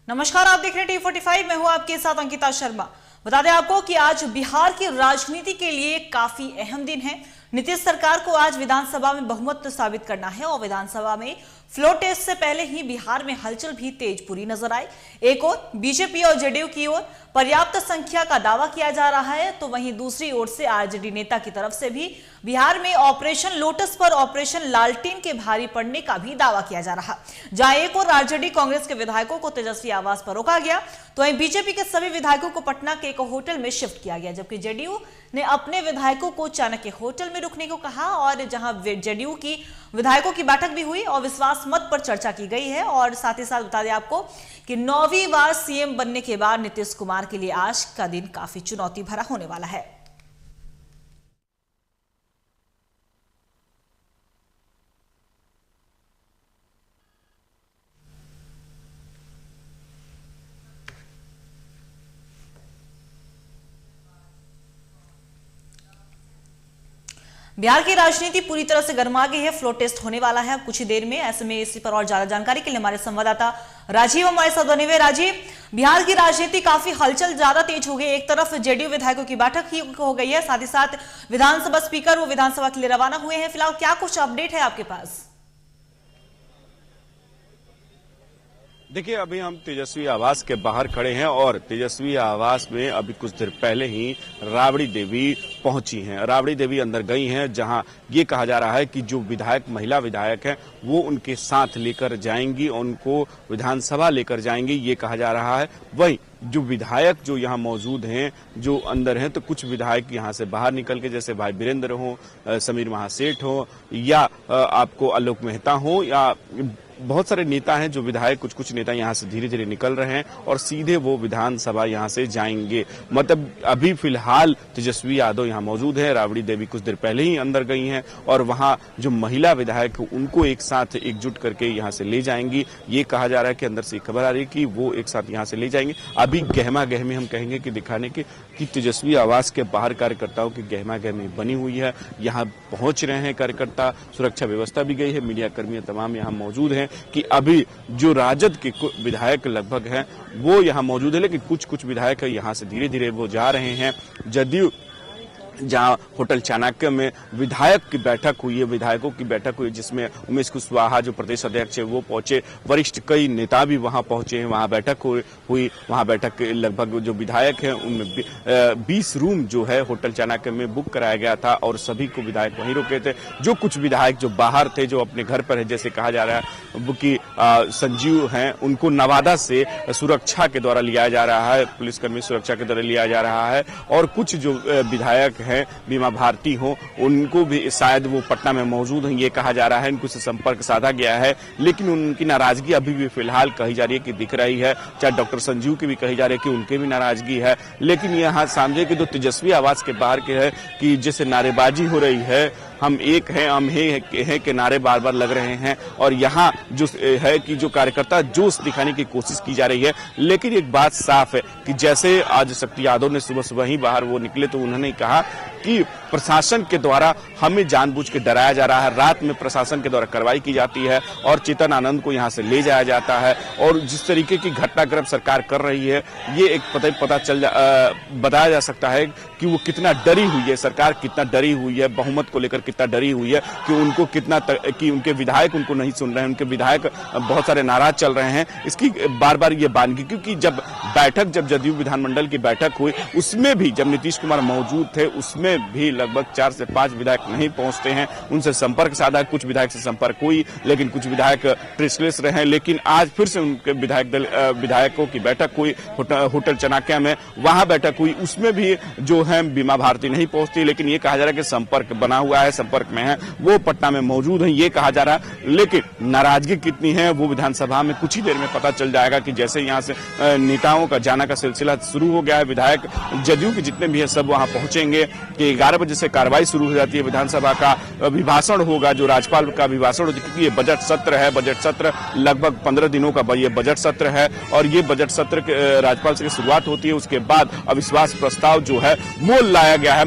नमस्कार, आप देख रहे हैं T45। मैं हूं आपके साथ अंकिता शर्मा। बता दें आपको कि आज बिहार की राजनीति के लिए काफी अहम दिन है। नीतीश सरकार को आज विधानसभा में बहुमत साबित करना है और विधानसभा में फ्लोर टेस्ट से पहले ही बिहार में हलचल भी तेजपुरी नजर आई। एक ओर बीजेपी और जेडीयू की ओर पर्याप्त संख्या का दावा किया जा रहा है, तो वहीं दूसरी ओर से आरजेडी नेता की तरफ से भी बिहार में ऑपरेशन लोटस पर ऑपरेशन लालटेन के भारी पड़ने का भी दावा किया जा रहा। जहां एक और आरजेडी कांग्रेस के विधायकों को तेजस्वी आवास पर रोका गया, तो वहीं बीजेपी के सभी विधायकों को पटना के एक होटल में शिफ्ट किया गया, जबकि जेडीयू ने अपने विधायकों को चाणक्य होटल में रुकने को कहा। और जहां जेडीयू की विधायकों की बैठक भी हुई और विश्वास मत पर चर्चा की गई है। और साथ ही साथ बता दें आपको कि 9वीं बार सीएम बनने के बाद नीतीश कुमार के लिए आज का दिन काफी चुनौती भरा होने वाला है। बिहार की राजनीति पूरी तरह से गर्मा गई है। फ्लोर टेस्ट होने वाला है अब कुछ ही देर में। ऐसे में इसी पर और ज्यादा जानकारी के लिए हमारे संवाददाता राजीव हमारे साथ बने हुए। राजीव, बिहार की राजनीति काफी हलचल ज्यादा तेज हो गई। एक तरफ जेडीयू विधायकों की बैठक ही हो गई है, साथ ही साथ विधानसभा स्पीकर वो विधानसभा के लिए रवाना हुए हैं। फिलहाल क्या कुछ अपडेट है आपके पास? देखिए, अभी हम तेजस्वी आवास के बाहर खड़े हैं और तेजस्वी आवास में अभी कुछ देर पहले ही राबड़ी देवी पहुंची हैं। राबड़ी देवी अंदर गई हैं, जहां ये कहा जा रहा है कि जो विधायक महिला विधायक हैं वो उनके साथ लेकर जाएंगी, उनको विधानसभा लेकर जाएंगी, ये कहा जा रहा है। वहीं जो विधायक जो यहाँ मौजूद हैं, जो अंदर हैं, तो कुछ विधायक यहाँ से बाहर निकल के, जैसे भाई वीरेंद्र हो, समीर महासेठ हो, या आपको आलोक मेहता हो, या बहुत सारे नेता हैं जो विधायक, कुछ नेता यहाँ से धीरे धीरे निकल रहे हैं और सीधे वो विधानसभा यहाँ से जाएंगे। मतलब अभी फिलहाल तेजस्वी यादव यहाँ मौजूद है। राबड़ी देवी कुछ देर पहले ही अंदर गई हैं और वहाँ जो महिला विधायक उनको एक साथ एकजुट करके यहाँ से ले जाएंगी। ये कहा जा रहा है कि अंदर से खबर आ रही है कि वो एक साथ यहाँ से ले जाएंगे। अभी गहमा गहमी हम कहेंगे कि दिखाने के कि तेजस्वी आवास के बाहर कार्यकर्ताओं की गहमा गहमी बनी हुई है। यहाँ पहुंच रहे हैं कार्यकर्ता, सुरक्षा व्यवस्था भी गई है, मीडिया कर्मी तमाम यहाँ मौजूद हैं कि अभी जो राजद के विधायक लगभग हैं वो यहाँ मौजूद है, लेकिन कुछ विधायक यहाँ से धीरे धीरे वो जा रहे हैं। जदयू जहां होटल चाणक्य में विधायक की बैठक हुई है, विधायकों की बैठक हुई, जिसमें उमेश कुशवाहा जो प्रदेश अध्यक्ष है वो पहुंचे, वरिष्ठ कई नेता भी वहां पहुंचे हैं। वहां बैठक हुई। वहां बैठक के लगभग जो विधायक हैं उनमें 20 रूम जो है होटल चाणक्य में बुक कराया गया था और सभी को विधायक वहीं रुके थे। जो कुछ विधायक जो बाहर थे, जो अपने घर पर है, जैसे कहा जा रहा है कि संजीव हैं, उनको नवादा से सुरक्षा के द्वारा लिया जा रहा है, पुलिसकर्मी सुरक्षा के द्वारा लिया जा रहा है। और कुछ जो विधायक हैं, बीमा भारती हो, उनको भी शायद वो पटना में मौजूद हैं, ये कहा जा रहा है। इनको से संपर्क साधा गया है, लेकिन उनकी नाराजगी अभी भी फिलहाल कही जा रही है कि दिख रही है। चाहे डॉक्टर संजीव की भी कही जा रही है कि उनके भी नाराजगी है, लेकिन यहाँ सामने के जो तेजस्वी आवास के बाहर के है कि जैसे नारेबाजी हो रही है, हम एक हैं, हम हैं के नारे बार बार लग रहे हैं। और यहाँ जो है कि जो कार्यकर्ता जोश दिखाने की कोशिश की जा रही है, लेकिन एक बात साफ है कि जैसे आज शक्ति यादव ने सुबह ही बाहर वो निकले तो उन्होंने कहा कि प्रशासन के द्वारा हमें जानबूझ के डराया जा रहा है। रात में प्रशासन के द्वारा कार्रवाई की जाती है और चेतन आनंद को यहाँ से ले जाया जाता है। और जिस तरीके की घटनाक्रम सरकार कर रही है, ये एक बताया जा सकता है कि वो कितना डरी हुई है, सरकार कितना डरी हुई है, बहुमत को लेकर कितना डरी हुई है, कि उनको कि उनके विधायक उनको नहीं सुन रहे हैं, उनके विधायक बहुत सारे नाराज चल रहे हैं। इसकी बार बार ये बानगी, क्योंकि जब जदयू विधानमंडल की बैठक हुई, उसमें भी जब नीतीश कुमार मौजूद थे, उसमें भी लगभग 4 से 5 विधायक नहीं पहुंचते हैं। उनसे संपर्क साधा, कुछ विधायक से संपर्क हुई, लेकिन कुछ विधायक ट्रेसलेस रहे। लेकिन आज फिर से उनके विधायकों की बैठक हुई होटल चाणक्य में, वहां बैठक हुई, उसमें भी जो है बीमा भारती नहीं पहुंचती, लेकिन ये कहा जा रहा है कि संपर्क बना हुआ है, संपर्क में है, वो पटना में मौजूद है, ये कहा जा रहा है। लेकिन नाराजगी कितनी है वो विधानसभा में कुछ ही देर में पता चल जाएगा कि जैसे यहाँ से नेताओं का जाना का सिलसिला शुरू हो गया है। विधायक जदयू के जितने भी है सब वहां पहुंचेंगे कि 11 बजे से कार्रवाई शुरू हो जाती है। विधानसभा का अभिभाषण होगा, जो राज्यपाल का अभिभाषण होगा, क्योंकि ये बजट सत्र है। बजट सत्र लगभग 15 दिनों का ये बजट सत्र है और ये बजट सत्र राज्यपाल से शुरुआत होती है। उसके बाद अविश्वास प्रस्ताव जो है वो लाया गया है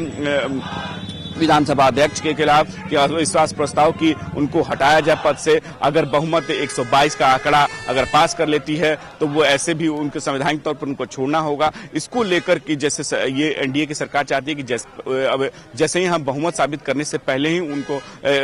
विधानसभा अध्यक्ष के खिलाफ कि अविश्वास प्रस्ताव की उनको हटाया जाए पद से। अगर बहुमत 122 का आंकड़ा अगर पास कर लेती है तो वो ऐसे भी उनके संवैधानिक तौर पर उनको छोड़ना होगा। इसको लेकर कि जैसे ये एनडीए की सरकार चाहती है कि जैसे ही हम बहुमत साबित करने से पहले ही उनको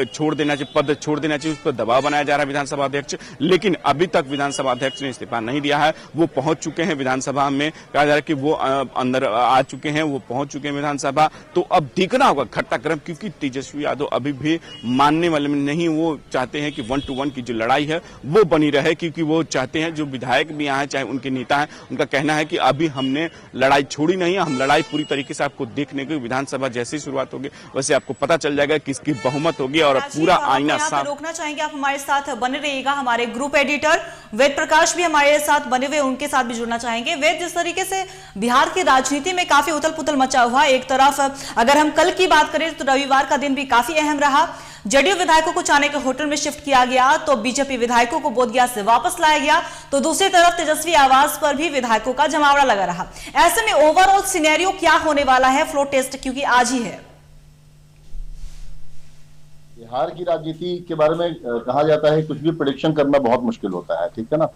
छोड़ देना चाहिए, पद छोड़ देना चाहिए, उस पर दबाव बनाया जा रहा है विधानसभा अध्यक्ष। लेकिन अभी तक विधानसभा अध्यक्ष ने इस्तीफा नहीं दिया है। वो पहुंच चुके हैं विधानसभा में, कहा जा रहा है कि वो अंदर आ चुके हैं, वो पहुंच चुके हैं विधानसभा। तो अब देखना होगा घटनाक्रम, क्योंकि तेजस्वी यादव अभी भी मानने वाले में नहीं। वो चाहते हैं कि 1 to 1 की जो लड़ाई है वो बनी रहे, क्योंकि वो चाहते हैं, जो विधायक भी यहाँ है चाहे उनके नेता हैं, उनका कहना है कि अभी हमने लड़ाई छोड़ी नहीं है, हम लड़ाई पूरी तरीके से आपको देखने की, विधानसभा जैसे ही शुरुआत होगी वैसे आपको पता चल जाएगा किसकी बहुमत होगी और पूरा आईना साफ। रोकना चाहेंगे, आप हमारे साथ बने रहिएगा। हमारे ग्रुप एडिटर वेद प्रकाश भी हमारे साथ बने हुए, उनके साथ भी जुड़ना चाहेंगे। वेद, जिस तरीके से बिहार की राजनीति में काफी उथल पुथल मचा हुआ, एक तरफ अगर हम कल की बात करें तो रविवार का दिन भी काफी अहम रहा। जदयू विधायकों को चाने के होटल में शिफ्ट किया गया तो बीजेपी विधायकों को बोधगया से वापस लाया गया, तो दूसरी तरफ तेजस्वी आवास पर भी विधायकों का जमावड़ा लगा रहा। ऐसे में ओवरऑल सिनेरियो क्या होने वाला है फ्लोर टेस्ट, क्योंकि आज ही है। बिहार की राजनीति के बारे में कहा जाता है कुछ भी प्रेडिक्शन करना बहुत मुश्किल होता है, ठीक है ना।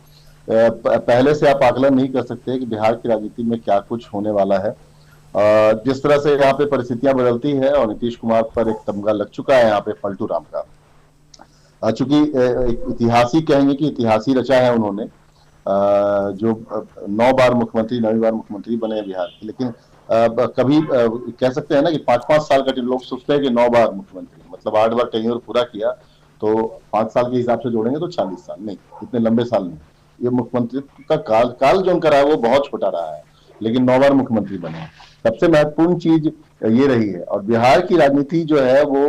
पहले से आप आकलन नहीं कर सकते कि बिहार की राजनीति में क्या कुछ होने वाला है। जिस तरह से यहाँ पे परिस्थितियां बदलती है और नीतीश कुमार पर एक तमगा लग चुका है यहाँ पे पलटू राम का। चूंकि इतिहास ही कहेंगे कि इतिहास ही रचा है उन्होंने, जो 9 बार मुख्यमंत्री, 9वीं बार मुख्यमंत्री बने हैं बिहार के। लेकिन कभी कह सकते हैं ना कि 5-5 साल का, लोग सोचते हैं कि 9 बार मुख्यमंत्री मतलब 8 बार टेन्योर पूरा किया, तो 5 साल के हिसाब से जोड़ेंगे तो 40 साल, नहीं, इतने लंबे साल नहीं। ये मुख्यमंत्री का काल जो उनका रहा है वो बहुत छोटा रहा है, लेकिन 9 बार मुख्यमंत्री बने। सबसे महत्वपूर्ण चीज ये रही है। और बिहार की राजनीति जो है वो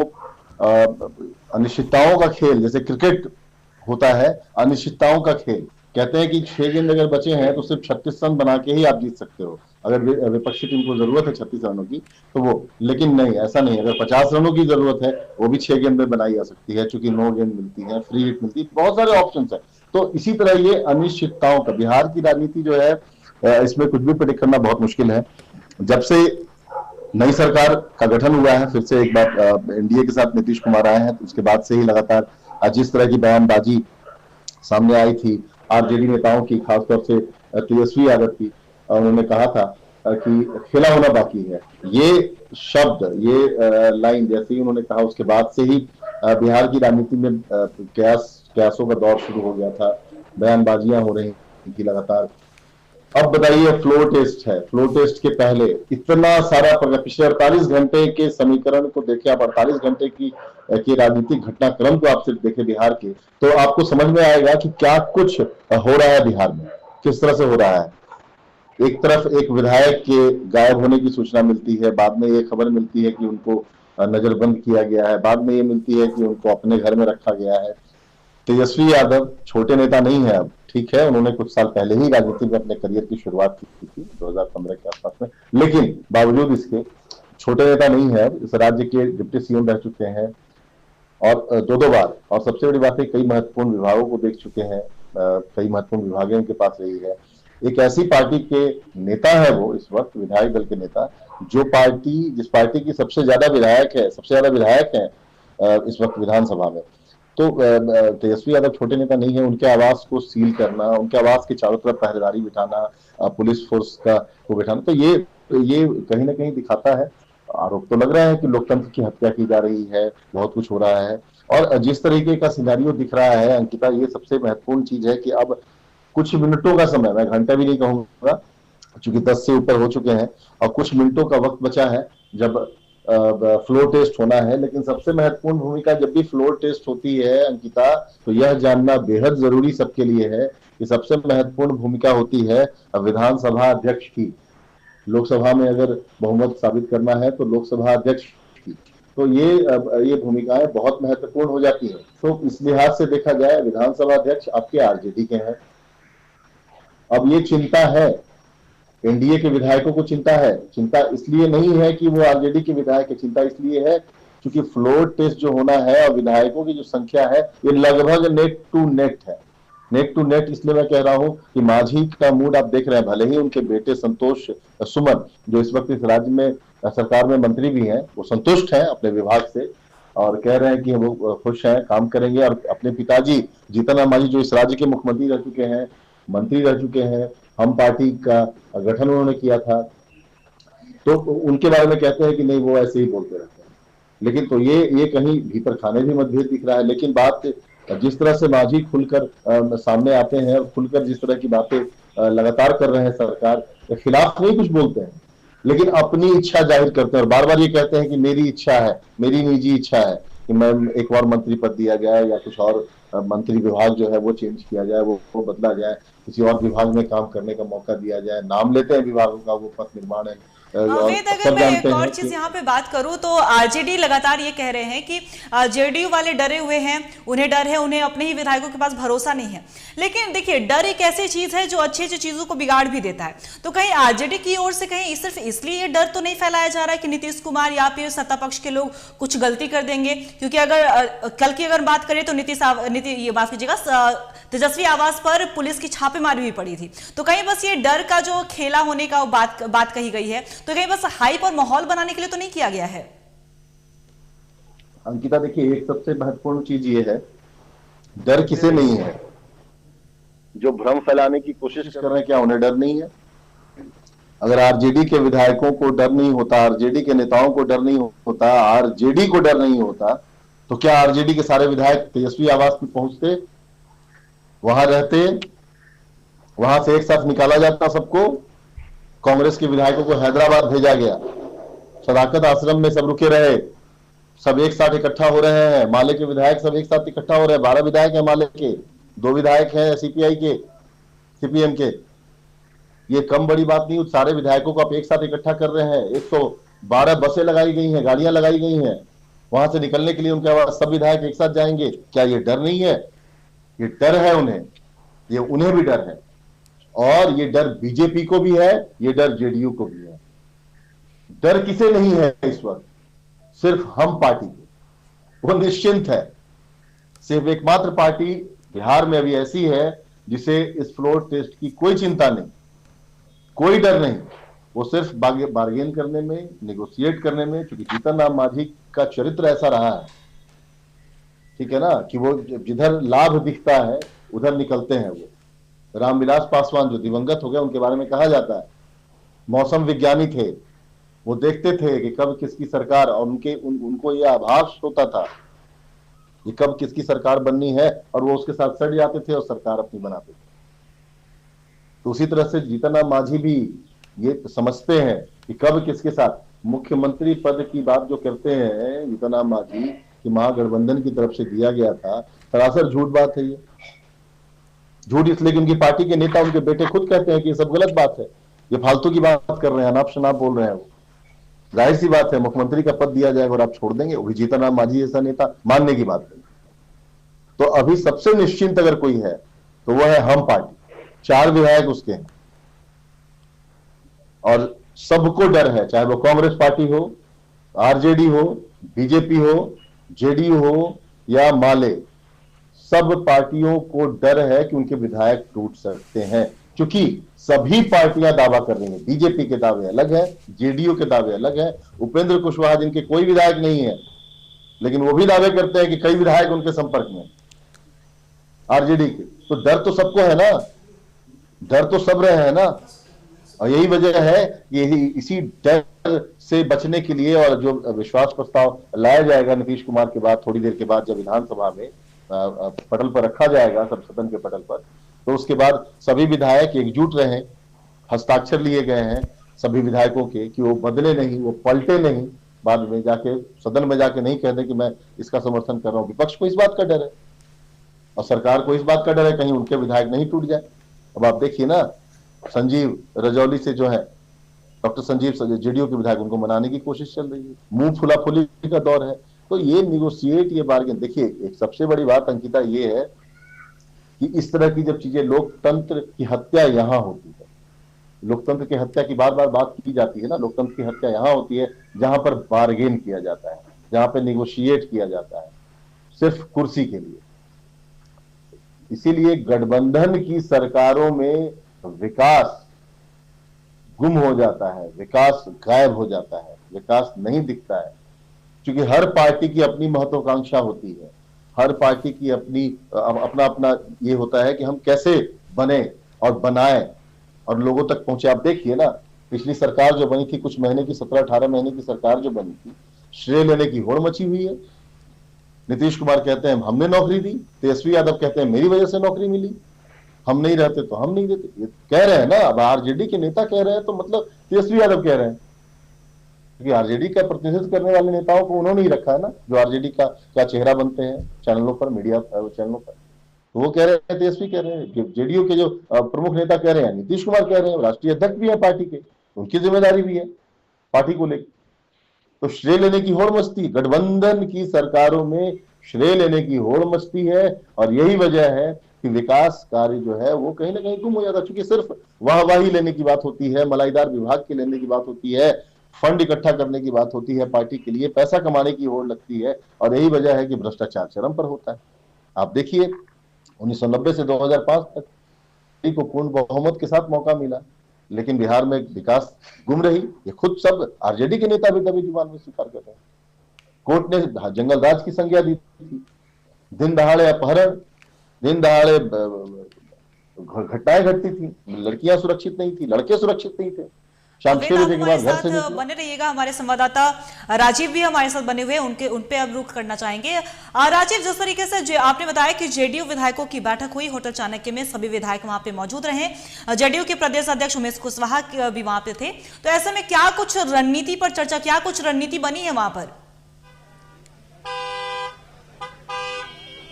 अनिश्चितताओं का खेल, जैसे क्रिकेट होता है अनिश्चितताओं का खेल। कहते हैं कि 6 गेंद अगर बचे हैं तो सिर्फ 36 रन बना के ही आप जीत सकते हो, अगर विपक्षी टीम को जरूरत है 36 रनों की तो वो। लेकिन नहीं, ऐसा नहीं, अगर 50 रनों की जरूरत है वो भी 6 गेंद में बनाई जा सकती है, चूंकि 9 गेंद मिलती है, फ्री हिट मिलती है, बहुत सारे ऑप्शन है। तो इसी तरह ये अनिश्चितताओं का बिहार की राजनीति जो है, इसमें कुछ भी प्रेडिक्ट करना बहुत मुश्किल है। जब से नई सरकार का गठन हुआ है, फिर से एक बार एनडीए के साथ नीतीश कुमार आए हैं, तो उसके बाद से ही लगातार जिस तरह की बयानबाजी सामने आई थी आरजेडी नेताओं की, खासतौर से तेजस्वी यादव की, उन्होंने कहा था कि खेला होना बाकी है। ये शब्द, ये लाइन जैसे ही उन्होंने कहा, उसके बाद से ही बिहार की राजनीति में कयासों का दौर शुरू हो गया था, बयानबाजियां हो रही थी लगातार। अब बताइए, फ्लोर टेस्ट है, फ्लोर टेस्ट के पहले इतना सारा पिछले 48 घंटे के समीकरण को देखे आप, 48 घंटे की राजनीतिक घटनाक्रम को आप सिर्फ देखे बिहार के, तो आपको समझ में आएगा कि क्या कुछ हो रहा है बिहार में, किस तरह से हो रहा है। एक तरफ एक विधायक के गायब होने की सूचना मिलती है, बाद में ये खबर मिलती है कि उनको नजरबंद किया गया है, बाद में ये मिलती है कि उनको अपने घर में रखा गया है। तेजस्वी यादव छोटे नेता नहीं है अब, ठीक है, उन्होंने कुछ साल पहले ही राजनीति में अपने करियर की शुरुआत की थी 2015 के आसपास में, लेकिन बावजूद इसके छोटे नेता नहीं है। इस राज्य के डिप्टी सीएम रह चुके हैं और 2 बार, और सबसे बड़ी बात है कई महत्वपूर्ण विभागों को देख चुके हैं, कई महत्वपूर्ण विभागें उनके पास रही है। एक ऐसी पार्टी के नेता है वो इस वक्त, विधायक दल के नेता, जिस पार्टी की सबसे ज्यादा विधायक है इस वक्त विधानसभा में। तो तेजस्वी यादव छोटे नेता नहीं है। उनके आवास को सील करना, उनके आवास के चारों तरफ पहरेदारी बिठाना, पुलिस फोर्स को बिठाना, तो ये कहीं ना कहीं दिखाता है, आरोप तो लग रहा है कि लोकतंत्र की हत्या की जा रही है, बहुत कुछ हो रहा है। और जिस तरीके का सिनेरियो दिख रहा है अंकिता, ये सबसे महत्वपूर्ण चीज है कि अब कुछ मिनटों का समय, मैं घंटा भी नहीं कहूंगा चूंकि 10 से ऊपर हो चुके हैं, और कुछ मिनटों का वक्त बचा है जब फ्लोर टेस्ट होना है। लेकिन सबसे महत्वपूर्ण भूमिका जब भी फ्लोर टेस्ट होती है अंकिता, तो यह जानना बेहद जरूरी सबके लिए है कि सबसे महत्वपूर्ण भूमिका होती है विधानसभा अध्यक्ष की। लोकसभा में अगर बहुमत साबित करना है तो लोकसभा अध्यक्ष की, तो ये भूमिकाएं बहुत महत्वपूर्ण हो जाती है। तो इस लिहाज से देखा जाए, विधानसभा अध्यक्ष आपके आरजेडी के हैं। अब ये चिंता है, एनडीए के विधायकों को चिंता है। चिंता इसलिए नहीं है कि वो आरजेडी के विधायक है, चिंता इसलिए है क्योंकि फ्लोर टेस्ट जो होना है और विधायकों की जो संख्या है ये लगभग नेट टू नेट है। नेट टू नेट इसलिए मैं कह रहा हूं कि मांझी का मूड आप देख रहे हैं, भले ही उनके बेटे संतोष सुमन जो इस वक्त इस राज्य में सरकार में मंत्री भी हैं, वो संतुष्ट हैं अपने विभाग से और कह रहे हैं कि वो खुश हैं, काम करेंगे। और अपने पिताजी जीतन राम मांझी जो इस राज्य के मुख्यमंत्री रह चुके हैं, मंत्री रह चुके हैं, हम पार्टी का गठन उन्होंने किया था, तो उनके बारे में कहते हैं कि नहीं वो ऐसे ही बोलते रहते हैं। लेकिन तो ये कहीं भीतर खाने भी मतभेद दिख रहा है। लेकिन बात जिस तरह से मांझी खुलकर सामने आते हैं और खुलकर जिस तरह की बातें लगातार कर रहे हैं सरकार के खिलाफ, नहीं कुछ बोलते हैं लेकिन अपनी इच्छा जाहिर करते हैं और बार बार ये कहते हैं कि मेरी इच्छा है, मेरी निजी इच्छा है कि मैं एक और मंत्री पद दिया जाए या कुछ और मंत्री विभाग जो है वो चेंज किया जाए, वो बदला जाए, किसी और विभाग में काम करने का मौका दिया जाए। नाम लेते हैं विभागों का, वो पथ निर्माण है। वेद, अगर मैं एक और चीज यहाँ पे बात करूं तो आरजेडी लगातार ये कह रहे हैं कि जेडीयू वाले डरे हुए हैं, उन्हें डर है, उन्हें अपने ही विधायकों के पास भरोसा नहीं है। लेकिन देखिए, डर एक ऐसी चीज है जो अच्छी अच्छी चीजों को बिगाड़ भी देता है। तो कहीं आरजेडी की ओर से कहीं सिर्फ इसलिए ये डर तो नहीं फैलाया जा रहा है कि नीतीश कुमार या फिर सत्ता पक्ष के लोग कुछ गलती कर देंगे? क्योंकि अगर कल की अगर बात करें तो ये माफ कीजिएगा, तेजस्वी आवास पर पुलिस की छापेमारी भी पड़ी थी। तो कहीं बस ये डर का जो खेला होने का बात कही गई है, तो कहीं बस हाइप और माहौल बनाने के लिए तो नहीं किया गया है? अंकिता देखिए, एक सबसे महत्वपूर्ण चीज ये है, डर किसे नहीं है? जो भ्रम फैलाने की कोशिश कर रहे हैं, क्या उन्हें डर नहीं है? अगर आरजेडी के विधायकों को डर नहीं होता, आरजेडी के नेताओं को डर नहीं होता, आरजेडी को डर नहीं होता, तो क्या आरजेडी के सारे विधायक तेजस्वी आवास में पहुंचते, वहां रहते, वहां से एक साथ निकाला जाता सबको? कांग्रेस के विधायकों को हैदराबाद भेजा गया, सदाकत आश्रम में सब रुके रहे, सब एक साथ इकट्ठा हो रहे हैं। माले के विधायक सब एक साथ इकट्ठा हो रहे हैं, 12 विधायक हैं माले के, 2 विधायक हैं सीपीआई के, सीपीएम के। ये कम बड़ी बात नहीं, सारे विधायकों को आप एक साथ इकट्ठा कर रहे हैं। 112 बसें लगाई गई हैं, गाड़ियां लगाई गई हैं, वहां से निकलने के लिए उनके पास सब विधायक एक साथ जाएंगे। क्या ये डर नहीं है? ये डर है उन्हें, ये उन्हें भी डर है, और ये डर बीजेपी को भी है, ये डर जेडीयू को भी है। डर किसे नहीं है इस वक्त? सिर्फ हम पार्टी को, वो निश्चिंत है। सिर्फ एकमात्र पार्टी बिहार में अभी ऐसी है जिसे इस फ्लोर टेस्ट की कोई चिंता नहीं, कोई डर नहीं। वो सिर्फ बार्गेन करने में, निगोशिएट करने में, क्योंकि जीतन राम मांझी का चरित्र ऐसा रहा है, ठीक है ना, कि वो जिधर लाभ दिखता है उधर निकलते हैं। वो रामविलास पासवान जो दिवंगत हो गए, उनके बारे में कहा जाता है मौसम विज्ञानी थे। वो देखते थे कि कब किसकी सरकार, और उनको ये आभास होता था कि कब किसकी सरकार बननी है, और वो उसके साथ सड़ जाते थे और सरकार अपनी बनाते थे। तो उसी तरह से जीतन राम मांझी भी ये समझते हैं कि कब किसके साथ। मुख्यमंत्री पद की बात जो करते हैं जीतन राम मांझी कि महागठबंधन की तरफ से दिया गया था, सरासर झूठ बात है। ये झूठ इसलिए कि उनकी पार्टी के नेता, उनके बेटे खुद कहते हैं कि ये सब गलत बात है, ये फालतू की बात कर रहे हैं, अनाप शनाप बोल रहे हैं। वो जाहिर सी बात है, मुख्यमंत्री का पद दिया जाएगा और आप छोड़ देंगे, वो भी जीतन राम मांझी जैसा नेता, मानने की बात नहीं। तो अभी सबसे निश्चिंत अगर कोई है तो वो है हम पार्टी, 4 विधायक उसके हैं, और सबको डर है, चाहे वो कांग्रेस पार्टी हो, आरजेडी हो, बीजेपी हो, जेडीयू हो या माले, सब पार्टियों को डर है कि उनके विधायक टूट सकते हैं। क्योंकि सभी पार्टियां दावा कर रही हैं, बीजेपी के दावे अलग है, जेडीयू के दावे अलग है। उपेंद्र कुशवाहा जिनके कोई विधायक नहीं है, लेकिन वो भी दावे करते हैं कि कई विधायक उनके संपर्क में आरजेडी के। तो डर तो सबको है ना, डर तो सब रहे हैं ना। और यही वजह है कि इसी डर से बचने के लिए, और जो विश्वास प्रस्ताव लाया जाएगा नीतीश कुमार के बाद, थोड़ी देर के बाद जब विधानसभा में पटल पर रखा जाएगा, सब सदन के पटल पर, तो उसके बाद सभी विधायक एकजुट रहे, हस्ताक्षर लिए गए हैं सभी विधायकों के कि वो बदले नहीं, वो पलटे नहीं, बाद में जाके सदन में जाके नहीं कह दे कि मैं इसका समर्थन कर रहा हूं। विपक्ष को इस बात का डर है और सरकार को इस बात का डर है कहीं उनके विधायक नहीं टूट जाए। अब आप देखिए ना, संजीव रजौली से जो है, डॉक्टर संजीव जेडीयू के विधायक, उनको मनाने की कोशिश चल रही है, मुंह फुलाफुली का दौर है। तो ये निगोशिएट, ये बार्गेन, देखिए एक सबसे बड़ी बात अंकिता ये है कि इस तरह की जब चीजें, लोकतंत्र की हत्या यहां होती है, लोकतंत्र की हत्या की बार बार बात की जाती है ना, लोकतंत्र की हत्या यहां होती है जहां पर बार्गेन किया जाता है, जहां पर निगोशिएट किया जाता है सिर्फ कुर्सी के लिए। इसीलिए गठबंधन की सरकारों में विकास गुम हो जाता है, विकास गायब हो जाता है, विकास नहीं दिखता है। क्योंकि हर पार्टी की अपनी महत्वाकांक्षा होती है, हर पार्टी की अपनी अपना अपना ये होता है कि हम कैसे बने और बनाए और लोगों तक पहुंचे। आप देखिए ना, पिछली सरकार जो बनी थी, कुछ महीने की 17-18 महीने की सरकार जो बनी थी, श्रेय लेने की होड़ मची हुई है। नीतीश कुमार कहते हैं हमने नौकरी दी, तेजस्वी यादव कहते हैं मेरी वजह से नौकरी मिली, हम नहीं रहते तो हम नहीं देते। ये कह रहे हैं ना, अब आरजेडी के नेता कह रहे हैं तो मतलब तेजस्वी यादव कह रहे हैं, क्योंकि आरजेडी का प्रतिनिधित्व करने वाले नेताओं को उन्होंने ही रखा है ना, जो आरजेडी का चेहरा बनते हैं चैनलों पर, मीडिया चैनलों पर। तो वो कह रहे हैं, तेजस्वी कह रहे हैं, जेडीयू के जो प्रमुख नेता कह रहे हैं, नीतीश कुमार कह रहे हैं, राष्ट्रीय अध्यक्ष भी है पार्टी के, उनकी जिम्मेदारी भी है पार्टी को लेकर। तो श्रेय लेने की होड़ मचती, गठबंधन की सरकारों में श्रेय लेने की होड़ मचती है, और यही वजह है कि विकास कार्य जो है वो कहीं ना कहीं गुम हो जाता है। क्योंकि सिर्फ वाहवाही लेने की बात होती है, मलाईदार विभाग के लेने की बात होती है, फंड इकट्ठा करने की बात होती है, पार्टी के लिए पैसा कमाने की होड़ लगती है, और यही वजह है कि भ्रष्टाचार चरम पर होता है। आप देखिए 1990 से 2005 तक को पूर्ण बहुमत के साथ मौका मिला, लेकिन बिहार में विकास गुम रही। ये खुद सब आरजेडी के नेता भी दबी जुबान में स्वीकार कर रहे हैं। कोर्ट ने जंगल राज की संज्ञा दी थी, दिन दहाड़े अपहरण, दिन दहाड़े घटनाएं घटती थी, लड़कियां सुरक्षित नहीं थी, लड़के सुरक्षित नहीं थे। शाम 6 बजे के बाद घर से निकले। बने रहिएगा, हमारे संवाददाता राजीव भी हमारे साथ बने हुए हैं, उन पे अब रुख करना चाहेंगे। राजीव, जिस तरीके से आपने बताया कि जेडीयू विधायकों की बैठक हुई होटल चाणक्य में, सभी विधायक वहां पे मौजूद रहे, जेडीयू के प्रदेश अध्यक्ष उमेश कुशवाहा भी वहां पे थे, तो ऐसे में क्या कुछ रणनीति पर चर्चा, क्या कुछ रणनीति बनी है वहां पर?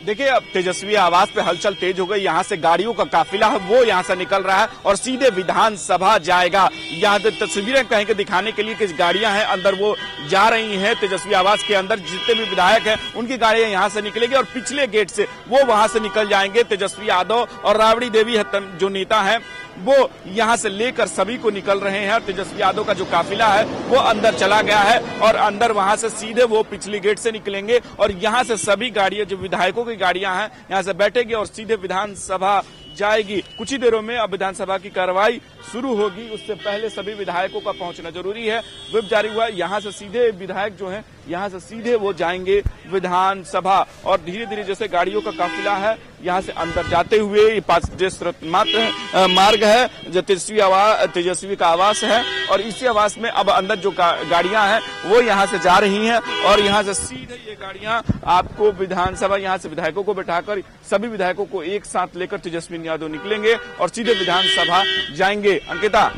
देखिए, अब तेजस्वी आवास पे हलचल तेज हो गई। यहाँ से गाड़ियों का काफिला है वो यहाँ से निकल रहा है और सीधे विधानसभा जाएगा। यहाँ तस्वीरें कहीं के दिखाने के लिए कि गाड़ियां हैं अंदर वो जा रही हैं तेजस्वी आवास के अंदर। जितने भी विधायक हैं उनकी गाड़ियां यहाँ से निकलेगी और पिछले गेट से वो वहां से निकल जाएंगे। तेजस्वी यादव और राबड़ी देवी जो नेता है वो यहां से लेकर सभी को निकल रहे हैं। तेजस्वी यादव का जो काफिला है वो अंदर चला गया है और अंदर वहां से सीधे वो पिछली गेट से निकलेंगे और यहां से सभी गाड़ियां जो विधायकों की गाड़ियां हैं यहां से बैठेगी और सीधे विधानसभा जाएगी। कुछ ही देरों में अब विधानसभा की कार्रवाई शुरू होगी, उससे पहले सभी विधायकों का पहुंचना जरूरी है। व्हिप जारी हुआ, यहाँ से सीधे विधायक जो हैं यहाँ से सीधे वो जाएंगे विधानसभा और धीरे धीरे जैसे गाड़ियों का काफिला है यहाँ से अंदर जाते हुए ये 5 मात्र मार्ग है जो तेजस्वी का आवास है और इसी आवास में अब अंदर जो गाड़ियां हैं वो यहाँ से जा रही हैं और यहाँ से सीधे ये गाड़ियां आपको विधानसभा, यहाँ से विधायकों को बैठाकर सभी विधायकों को एक साथ लेकर तेजस्वी यादव निकलेंगे और सीधे विधानसभा जाएंगे। अंकिता।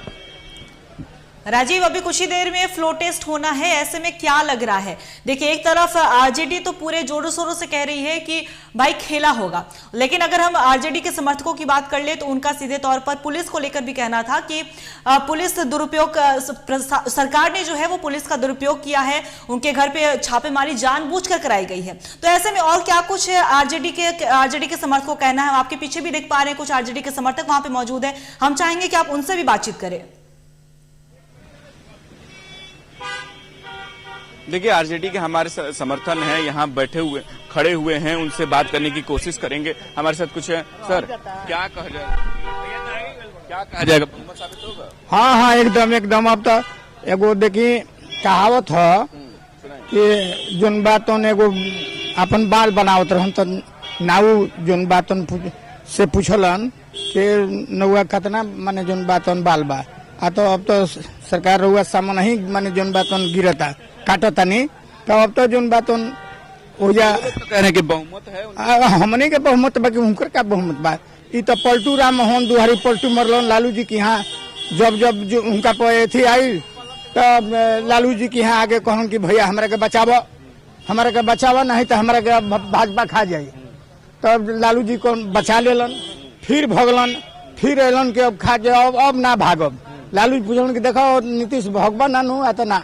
राजीव, अभी कुछ ही देर में फ्लो टेस्ट होना है, ऐसे में क्या लग रहा है? देखिए, एक तरफ आरजेडी तो पूरे जोरों शोरों से कह रही है कि भाई खेला होगा, लेकिन अगर हम आरजेडी के समर्थकों की बात कर ले तो उनका सीधे तौर पर पुलिस को लेकर भी कहना था कि पुलिस दुरुपयोग, सरकार ने जो है वो पुलिस का दुरुपयोग किया है, उनके घर पे छापेमारी जानबूझकर कराई गई है। तो ऐसे में और क्या कुछ आरजेडी के समर्थकों का कहना है? आपके पीछे भी देख पा रहे हैं कुछ आरजेडी के समर्थक वहां पे मौजूद है, हम चाहेंगे कि आप उनसे भी बातचीत करें। देखिए, आरजेडी के हमारे समर्थन है, यहाँ बैठे हुए खड़े हुए हैं, उनसे बात करने की कोशिश करेंगे। हमारे साथ कुछ है। सर, क्या कहा जाएगा? साबित होगा? हाँ, एकदम। अब तो एगो देखी कहावत है कि जोन बातों एगो अपन बाल बनावत रहन तो नाऊ जोन बातों से पूछलन कि नौआ खतना माने जोन बातों बाल बा तो अब तो सरकार रउआ सामने ही माने जोन बातों गिरता काटता नहीं, तो अब तो जोन बातों हो जा कह रहे कि बहुमत है, हमने के बहुमत बाकी उनकर का बहुमत बा। ये तो पलटू राम मोहन दुहारी पलटू मरलन लालू जी की यहाँ जब जो उनका थी आई तब लालू जी के यहाँ आगे कहन कि भैया हमारे के बचावा नहीं तो हमारे के भाजपा खा जाये। तब लालू जी को बचा लेलन, फिर भगलन, फिर एलन के अब खा जाए, अब ना भागब। लालू जी पूछलन कि देखो नीतीश भगवा ना नु आता ना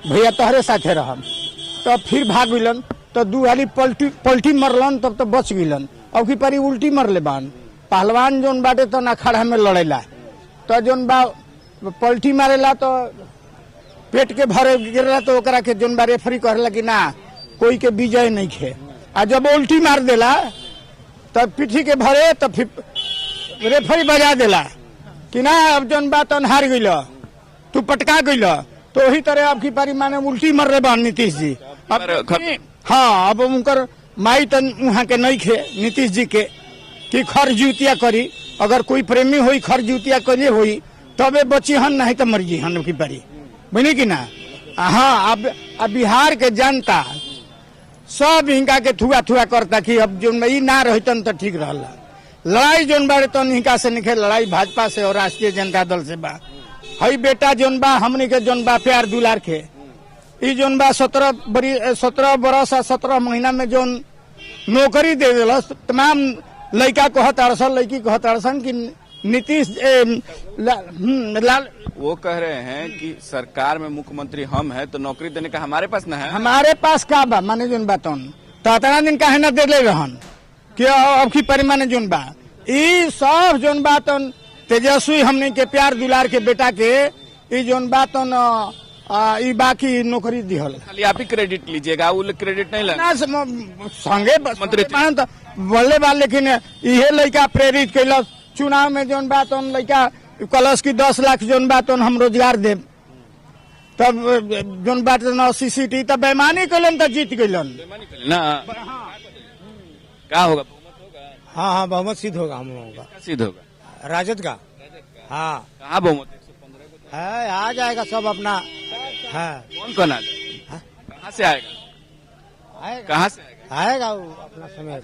भैया तोहरे साथे रहम, तो फिर भाग गइलन, तो दू हाली पलटी मरलन, तब तो बच गइलन। अब की परी उल्टी मरले बान पहलवान जोन बाटे तो ना खड़ा में लड़ेला, तो जोन बा पलटी मारेला तो पेट के भरे गिरला तो ओकरा के जोन बा रेफरी कहला कि ना कोई के विजय नहीं खे, आ जब उल्टी मार देला तब पीठी के भरे तो फिर रेफरी बजा देला कि ना अब जोन बा तो हार गइल, तू पटका गई तो वही तरह अब की पारी माने उल्टी मर रहे बा नीतीश जी। हाँ, अब उनकर माई तो वहाँ के नहीं खे नीतीश जी के कि खर जुतिया करी, अगर कोई प्रेमी हुई खर जुतिया करिए हुई तबे बची हन, नहीं तो मर जी हन की पारी, बुझे कि ना। हाँ, अब बिहार के जनता सब हिंका के थुआ थुआ करता कि अब जो ना रहतन तो ठीक रहला। लड़ाई जोन बारे तो हिंका से निखे, लड़ाई भाजपा से और राष्ट्रीय जनता दल से बा। हई बेटा जोन बा हमनी के जोन बा प्यार दुलार के ई जोन बा 17 बरस और 17 महीना में जोन नौकरी दे दिल, तमाम लड़का कहत अड़सन, लड़की कहत अड़सन कि नीतीश लाल वो कह रहे हैं कि सरकार में मुख्यमंत्री हम हैं तो नौकरी देने का हमारे पास न है। हमारे पास का बा माने जोन बातन तो अतना दिन काहे न दे ले रहन कि अब की परिमाण जोन बा ई सब जोन बातन तेजस्वी हमने के प्यार दुलार के बेटा के ई जोन बातन ई बाकी नौकरी दिहल। खाली आप ही क्रेडिट लीजिएगा, वो क्रेडिट नहीं लेना। संगे मंत्री तो बोले बा, लेकिन इहे लड़का प्रेरित कैलस चुनाव में जोन बातन लड़का कलश की 10 लाख जोन बातन हम रोजगार देव, तब जोन बातन सीसीटी तब बेईमानी कैलन तो जीत गइलन ना। क्या होगा? हाँ हाँ, बहुमत सिद्ध होगा हम लोगों का। सिद्ध होगा राजद का। हाँ, कहाँ बहुमत? 115 है, आ जाएगा सब अपना है। कौन आ जाएगा? कहाँ से आएगा? कहाँ से आएगा वो अपना समय।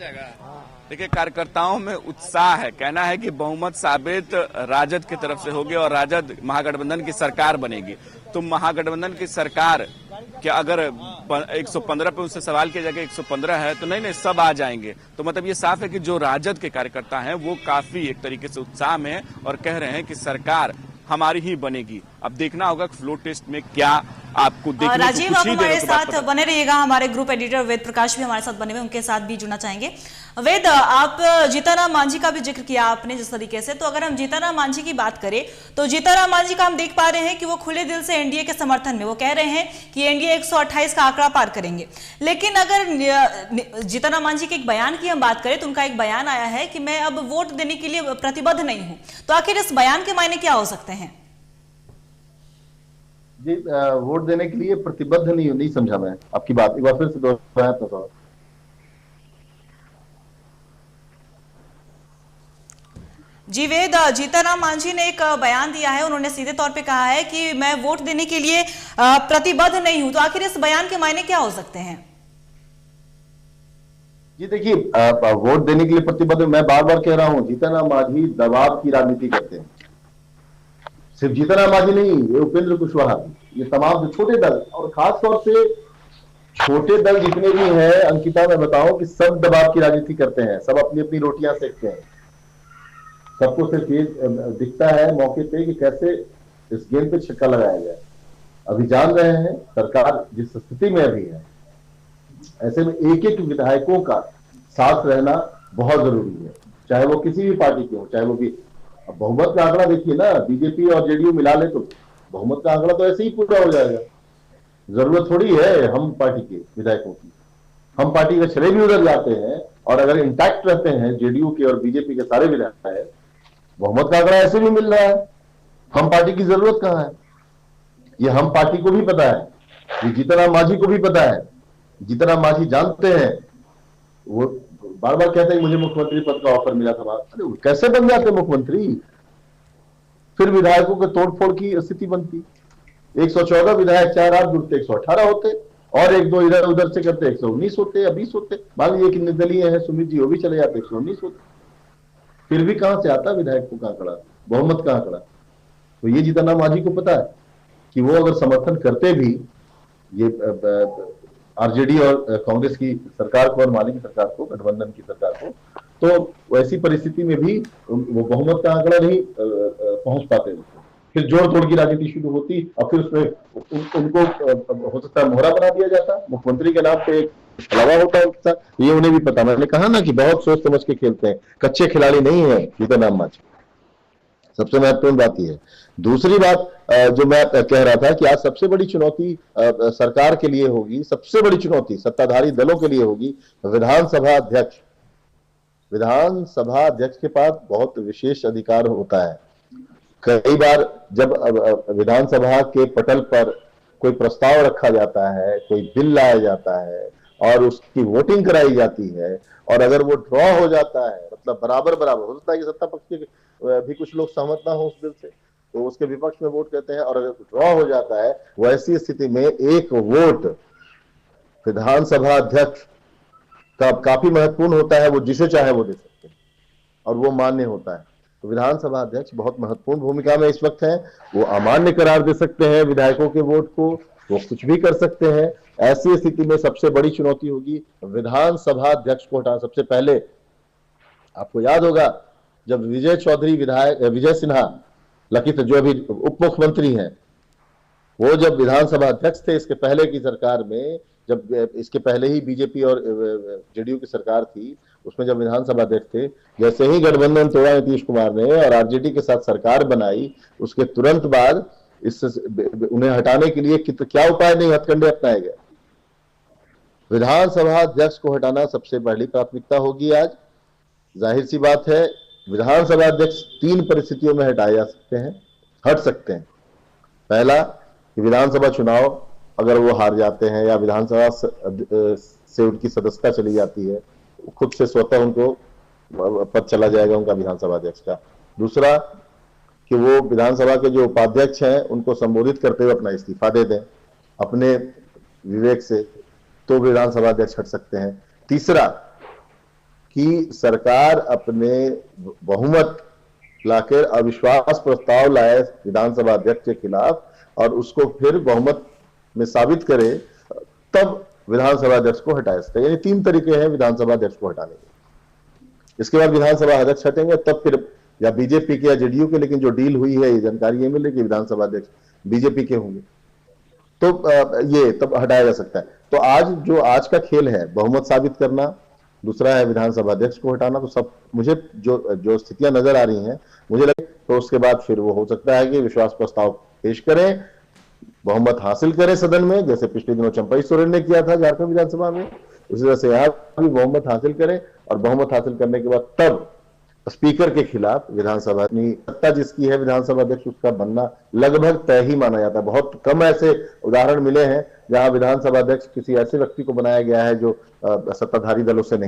देखिए, कार्यकर्ताओं में उत्साह है, कहना है कि बहुमत साबित राजद की तरफ से होगी और राजद महागठबंधन की सरकार बनेगी। तो महागठबंधन की सरकार क्या अगर 115 पे उससे सवाल किया जाएगा 115 है तो नहीं सब आ जाएंगे। तो मतलब ये साफ है कि जो राजद के कार्यकर्ता हैं वो काफी एक तरीके से उत्साह में है और कह रहे हैं कि सरकार हमारी ही बनेगी। अब देखना होगा फ्लो टेस्ट में क्या आपको देखने को राजीव, कुछ आप ही हमारे देर बाद साथ बने रहिएगा। हमारे ग्रुप एडिटर वेद प्रकाश भी हमारे साथ बने हुए, उनके साथ भी जुड़ना चाहेंगे। वेद, आप जीतनराम मांझी का भी जिक्र किया आपने जिस तरीके से, तो अगर हम जीतनराम मांझी की बात करें तो जीतनराम मांझी का हम देख पा रहे हैं कि वो खुले दिल से एनडीए के समर्थन में, वो कह रहे हैं कि एनडीए 128 का आंकड़ा पार करेंगे। लेकिन अगर जीतनराम मांझी के एक बयान की हम बात करें तो उनका एक बयान आया है कि मैं अब वोट देने के लिए प्रतिबद्ध नहीं हूं। तो आखिर इस बयान के मायने क्या हो सकते हैं? जी, वोट देने के लिए प्रतिबद्ध नहीं समझा मैं आपकी बात, एक बार फिर से दोहराया तो सवाल। जी वेद, जीतनराम मांझी ने एक बयान दिया है, उन्होंने सीधे तौर पे कहा है कि मैं वोट देने के लिए प्रतिबद्ध नहीं हूं। तो आखिर इस बयान के मायने क्या हो सकते हैं? जी देखिए, वोट देने के लिए प्रतिबद्ध, मैं बार बार कह रहा हूं, जीतनराम मांझी दबाव की राजनीति करते हैं। सिर्फ जीतनराम मांझी नहीं, ये उपेंद्र कुशवाहा, ये तमाम जो छोटे दल और खास तौर से छोटे दल जितने भी हैं, अंकिता मैं बताऊं कि सब दबाव की राजनीति करते हैं, सब अपनी अपनी रोटियां सेकते हैं। सबको सिर्फ ये दिखता है मौके पे कि कैसे इस गेंद पे छक्का लगाया जाए। अभी जान रहे हैं सरकार जिस स्थिति में अभी है, ऐसे में एक एक विधायकों का साथ रहना बहुत जरूरी है, चाहे वो किसी भी पार्टी के हो, चाहे वो भी। अब बहुमत का आंकड़ा देखिए ना, बीजेपी और जेडीयू मिला ले तो बहुमत का आंकड़ा तो ऐसे ही पूरा हो जाएगा। जरूरत थोड़ी है हम पार्टी के विधायकों की, हम पार्टी के चले भी उधर जाते हैं और अगर इंटैक्ट रहते हैं जेडीयू के और बीजेपी के सारे विधायक, बहुमत का आंकड़ा ऐसे भी मिल रहा है। हम पार्टी की जरूरत कहां है, ये हम पार्टी को भी पता है, ये जीतनराम मांझी को भी पता है। जीतनराम मांझी जानते हैं, वो बार बार कहते हैं मुझे मुख्यमंत्री पद का ऑफर मिला था। अरे कैसे बन जाते मुख्यमंत्री? फिर विधायकों के तोड़फोड़ की स्थिति बनती। 114 विधायक 4-8 जुड़ते 118 होते और 1-2 इधर उधर से करते 119 होते या 20 होते। मान लीजिए कि निर्दलीय है सुमित जी, वो भी चले जाते 119 होते। फिर भी कहां से आता विधायकों का आंकड़ा, बहुमत का आंकड़ा? तो ये जीतनराम मांझी को पता है कि वो अगर समर्थन करते भी ये आरजेडी और कांग्रेस की सरकार को और माले की सरकार को, गठबंधन की सरकार को, तो ऐसी परिस्थिति में भी वो बहुमत का आंकड़ा नहीं पहुंच पाते। फिर जोड़ तोड़ की राजनीति शुरू होती और फिर उसमें उनको हो सकता है मोहरा बना दिया जाता, मुख्यमंत्री के नाम पे एक छलावा होता है उनके साथ। ये उन्हें भी पता, मैंने कहा ना कि बहुत सोच समझ के खेलते हैं, कच्चे खिलाड़ी नहीं है जीतनराम मांझी। सबसे महत्वपूर्ण बात यह है। दूसरी बात जो मैं कह रहा था कि आज सबसे बड़ी चुनौती सरकार के लिए होगी, सबसे बड़ी चुनौती सत्ताधारी दलों के लिए होगी विधानसभा अध्यक्ष। विधानसभा अध्यक्ष के पास बहुत विशेष अधिकार होता है कई बार जब विधानसभा के पटल पर कोई प्रस्ताव रखा जाता है, कोई बिल लाया जाता है और उसकी वोटिंग कराई जाती है, और अगर वो ड्रॉ हो जाता है, मतलब बराबर बराबर हो सकता है कि सत्ता पक्ष के भी कुछ लोग सहमत ना हो उस बिल से, तो उसके विपक्ष में वोट करते हैं, और अगर ड्रॉ हो जाता है, वैसी स्थिति में एक वोट विधानसभा अध्यक्ष का काफी महत्वपूर्ण होता है। वो जिसे चाहे वो दे सकते हैं और वो मान्य होता है। तो विधानसभा अध्यक्ष बहुत महत्वपूर्ण भूमिका में इस वक्त हैं। वो अमान्य करार दे सकते हैं विधायकों के वोट को, वो कुछ भी कर सकते हैं। ऐसी स्थिति में सबसे बड़ी चुनौती होगी विधानसभा अध्यक्ष को हटाना। सबसे पहले आपको याद होगा जब विजय सिन्हा लखीसराय जो अभी उप मुख्यमंत्री हैं, वो जब विधानसभा अध्यक्ष थे इसके पहले की सरकार में, जब इसके पहले ही बीजेपी और जेडीयू की सरकार थी, उसमें जब विधानसभा अध्यक्ष थे, जैसे ही गठबंधन तोड़ा नीतीश कुमार ने और आरजेडी के साथ सरकार बनाई, उसके तुरंत बाद उन्हें हटाने के लिए क्या उपाय नहीं हथकंडे अपनाए गए। विधानसभा अध्यक्ष को हटाना सबसे पहली प्राथमिकता होगी। आज जाहिर सी बात है विधानसभा अध्यक्ष 3 परिस्थितियों में हटाए जा सकते हैं, हट सकते हैं। पहला कि विधानसभा चुनाव अगर वो हार जाते हैं या विधानसभा से उनकी सदस्यता चली जाती है, खुद से स्वतः उनको पद चला जाएगा उनका विधानसभा अध्यक्ष का। दूसरा कि वो विधानसभा के जो उपाध्यक्ष हैं उनको संबोधित करते हुए अपना इस्तीफा दे दें अपने विवेक से, तो विधानसभा अध्यक्ष हट सकते हैं। तीसरा कि सरकार अपने बहुमत लाकर अविश्वास प्रस्ताव लाए विधानसभा अध्यक्ष के खिलाफ और उसको फिर बहुमत में साबित करे, तब विधानसभा अध्यक्ष को हटा सकते हैं। यानी 3 तरीके हैं विधानसभा अध्यक्ष को हटाने के। इसके बाद विधानसभा अध्यक्ष हटेंगे तब फिर या बीजेपी के या जेडीयू के, लेकिन जो डील हुई है ये जानकारी ये मिली कि विधानसभा अध्यक्ष बीजेपी के होंगे, तो ये तब हटाया जा सकता है। तो आज का खेल है बहुमत साबित करना, दूसरा है विधानसभा अध्यक्ष को हटाना। तो सब मुझे जो स्थितियां नजर आ रही हैं, मुझे लगे तो उसके बाद फिर वो हो सकता है कि विश्वास प्रस्ताव पेश करें, बहुमत हासिल करें सदन में, जैसे पिछले दिनों चंपई सोरेन ने किया था झारखंड विधानसभा में, उसी तरह से यहाँ भी बहुमत हासिल करें, और बहुमत हासिल करने के बाद तब स्पीकर के खिलाफ विधानसभा अपनी सत्ता जिसकी है विधानसभा अध्यक्ष उसका बनना लगभग तय ही माना जाता है। बहुत कम ऐसे उदाहरण मिले हैं जहां विधानसभा अध्यक्ष किसी ऐसे व्यक्ति को बनाया गया है जो सत्ताधारी दलों से नहीं